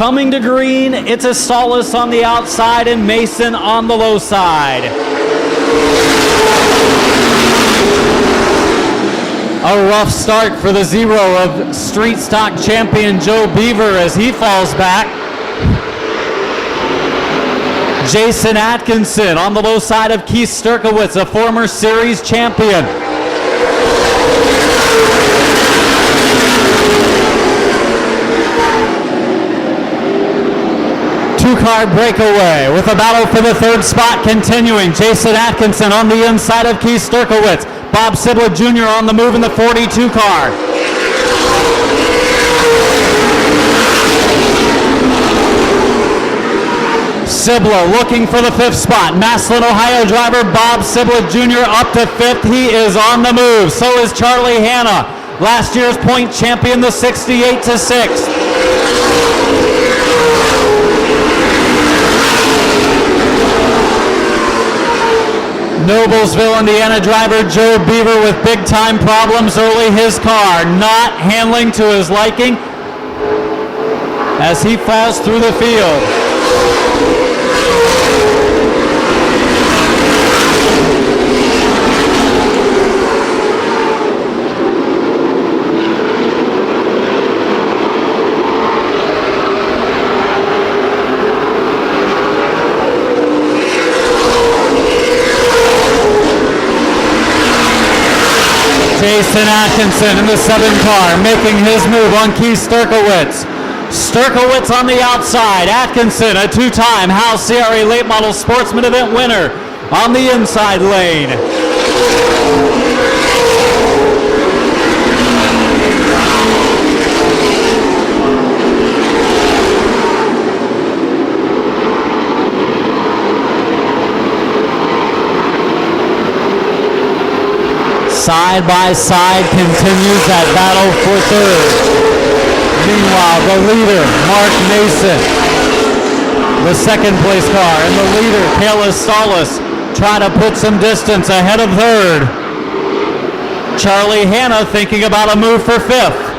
Coming to green, it's a Solace on the outside and Mason on the low side. A rough start for the zero of street stock champion Joe Beaver as he falls back. Jason Atkinson on the low side of Keith Sturkowitz, a former series champion. Two-car breakaway with a battle for the third spot continuing. Jason Atkinson on the inside of Keith Sturkowitz. Bob Sibla Jr. on the move in the 42 car. Sibla looking for the fifth spot. Massillon, Ohio driver Bob Sibla Jr. up to fifth. He is on the move. So is Charlie Hanna, last year's point champion, the 68 to 6. Noblesville, Indiana driver Joe Beaver with big time problems early. His car not handling to his liking as he falls through the field. Jason Atkinson in the 7 car making his move on Keith Sturkowitz. Sturkowitz on the outside. Atkinson, a 2-time House CRA Late Model Sportsman Event winner, on the inside lane. Side by side continues that battle for third. Meanwhile, the leader, Mark Mason, the second place car, and the leader, Kayla Solace, try to put some distance ahead of third. Charlie Hanna thinking about a move for fifth.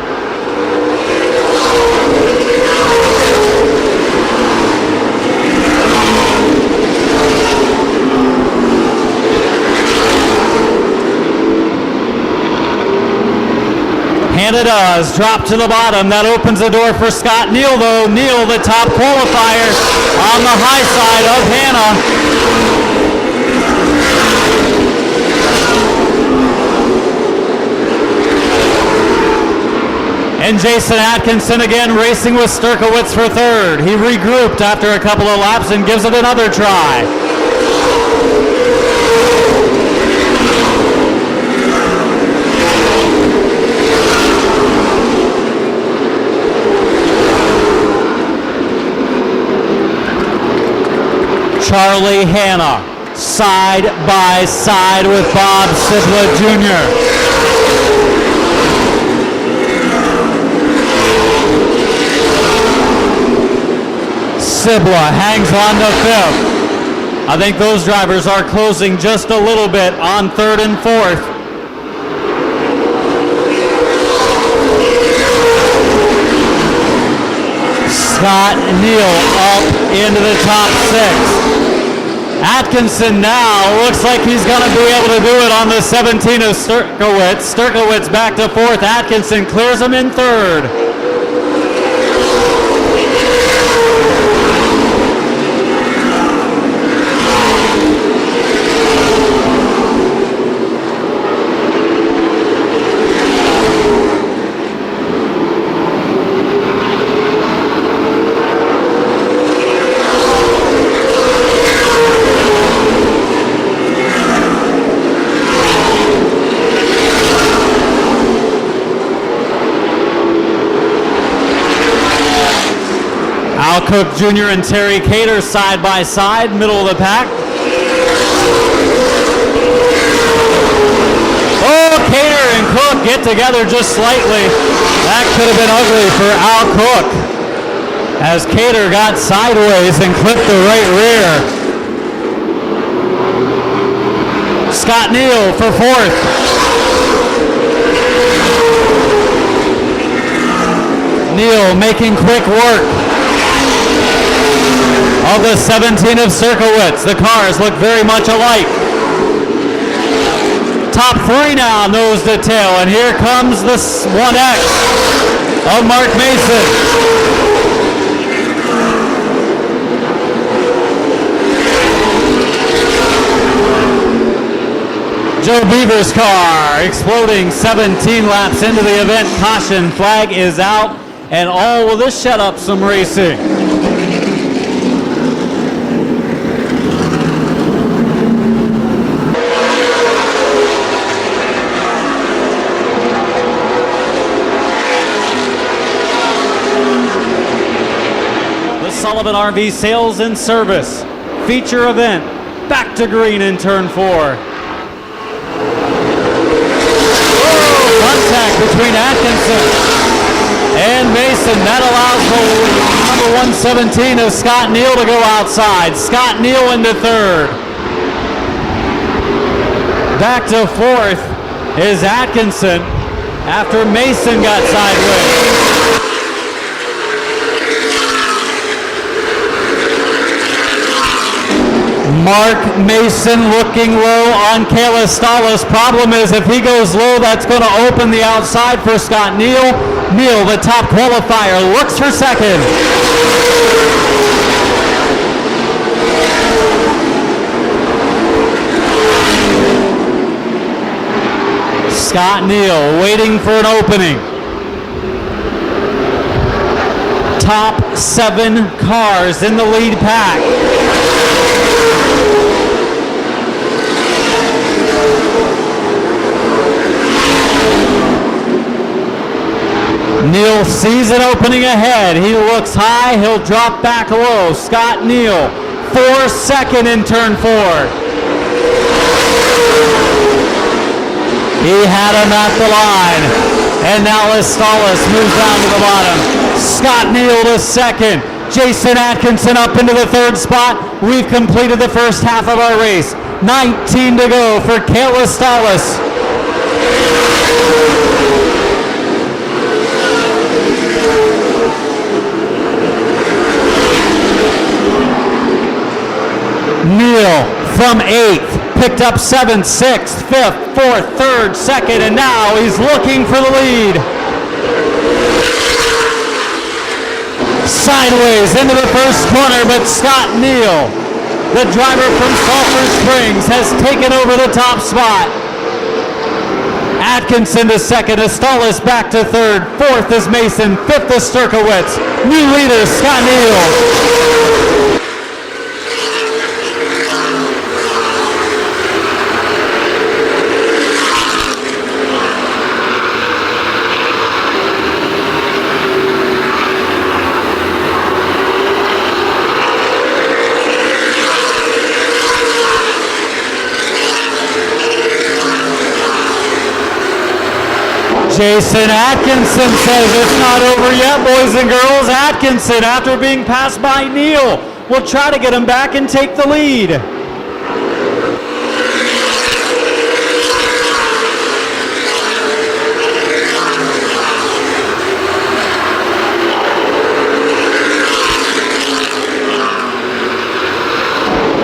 And it does. Drop to the bottom. That opens the door for Scott Neal, though. Neal, the top qualifier, on the high side of Hanna. And Jason Atkinson again racing with Sturkowitz for third. He regrouped after a couple of laps and gives it another try. Charlie Hanna, side by side with Bob Sibla Jr. Sibla hangs on to fifth. I think those drivers are closing just a little bit on third and fourth. Scott Neal up into the top 6. Atkinson now looks like he's going to be able to do it on the 17 of Sturkowitz. Sturkowitz back to fourth. Atkinson clears him in third. Al Cook Jr. and Terry Cater side by side, middle of the pack. Oh, Cater and Cook get together just slightly. That could have been ugly for Al Cook as Cater got sideways and clipped the right rear. Scott Neal for fourth. Neal making quick work. of the 17 of Circowitz. The cars look very much alike. Top three now, nose to tail, and here comes the 1X of Mark Mason. Joe Beaver's car exploding 17 laps into the event. Caution flag is out, and all will this shut up some racing. The Sullivan RV Sales and Service feature event, back to green in turn 4. Contact between Atkinson and Mason. That allows the number 117 of Scott Neal to go outside. Scott Neal into third. Back to fourth is Atkinson after Mason got sideways. Mark Mason looking low on Kayla Stallis. Problem is, if he goes low, that's going to open the outside for Scott Neal. Neal, the top qualifier, looks for second. Scott Neal waiting for an opening. Top 7 cars in the lead pack. Neal sees an opening ahead. He looks high. He'll drop back low. Scott Neal, 4 second in turn 4. He had him at the line. And now Stallis moves down to the bottom. Scott Neal to second. Jason Atkinson up into the third spot. We've completed the first half of our race. 19 to go for Kayla Stallis. Neal from 8th, picked up 7th, 6th, 5th, 4th, 3rd, 2nd, and now he's looking for the lead. Sideways into the first corner, but Scott Neal, the driver from Sulphur Springs, has taken over the top spot. Atkinson to second, Stallis back to third, 4th is Mason, 5th is Sturkowitz. New leader, Scott Neal. Jason Atkinson says it's not over yet, boys and girls. Atkinson, after being passed by Neal, will try to get him back and take the lead.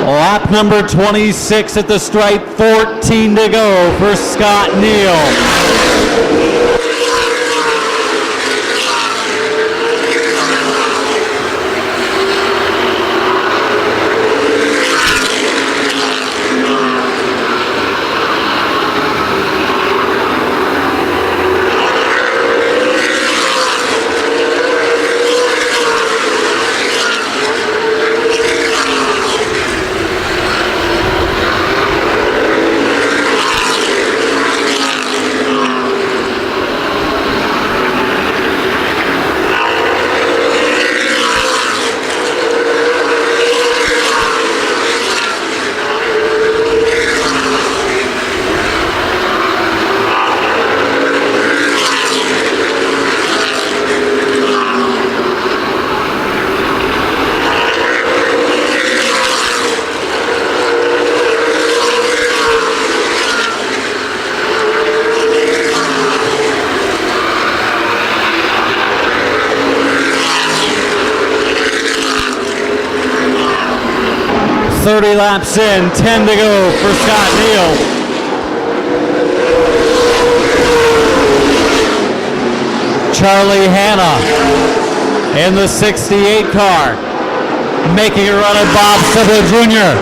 Lap number 26 at the stripe, 14 to go for Scott Neal. 30 laps in, 10 to go for Scott Neal. Charlie Hanna in the 68 car, making a run at Bob Sibler Jr.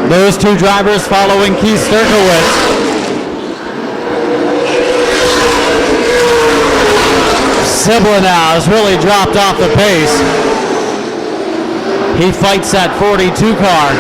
Those two drivers following Keith Sturkowitz. Sibler now has really dropped off the pace. He fights that 42 car.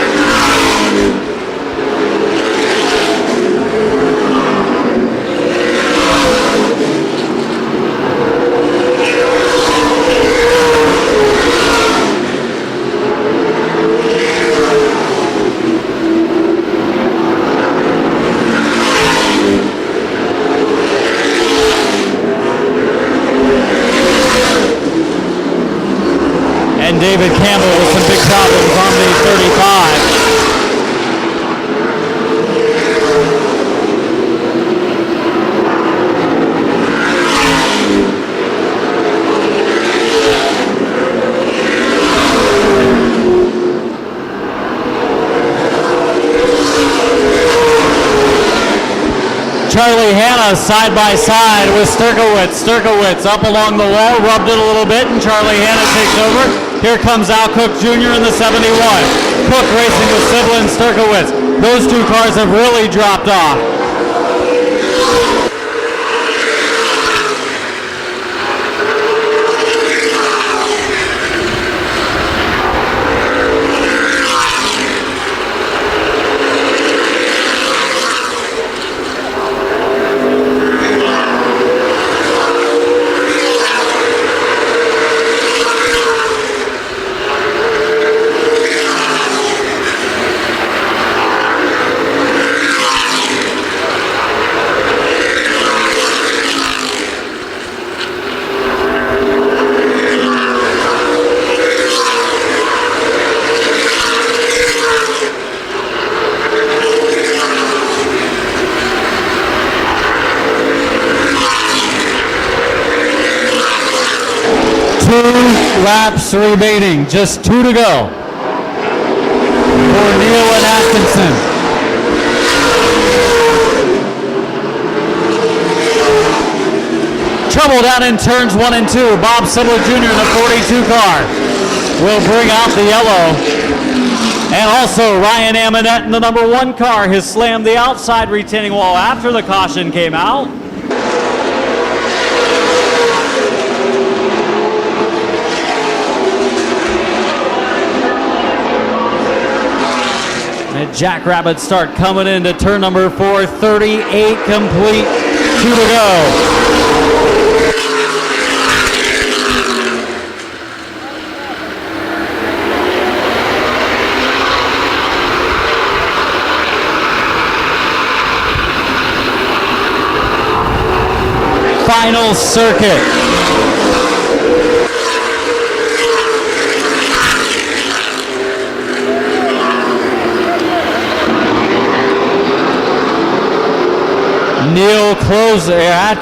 David Campbell with some big problems on the 35. Charlie Hanna side by side with Sturkowitz. Sturkowitz up along the wall, rubbed it a little bit, and Charlie Hanna takes over. Here comes Al Cook Jr. in the 71. Cook racing with Sibler and Sturkowitz. Those two cars have really dropped off. Laps remaining, just 2 to go for Neal and Atkinson. Trouble down in turns 1 and 2. Bob Sibler Jr. in the 42 car will bring out the yellow. And also Ryan Amonette in the number 1 car has slammed the outside retaining wall after the caution came out. Jackrabbits start coming into turn number 4, 38 complete, 2 to go. Final circuit.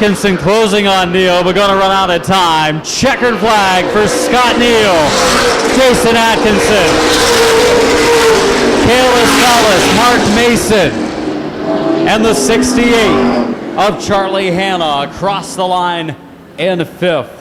Atkinson closing on Neal, but going to run out of time. Checkered flag for Scott Neal, Jason Atkinson, Kalis Salas, Mark Mason, and the 68 of Charlie Hanna across the line in 5th.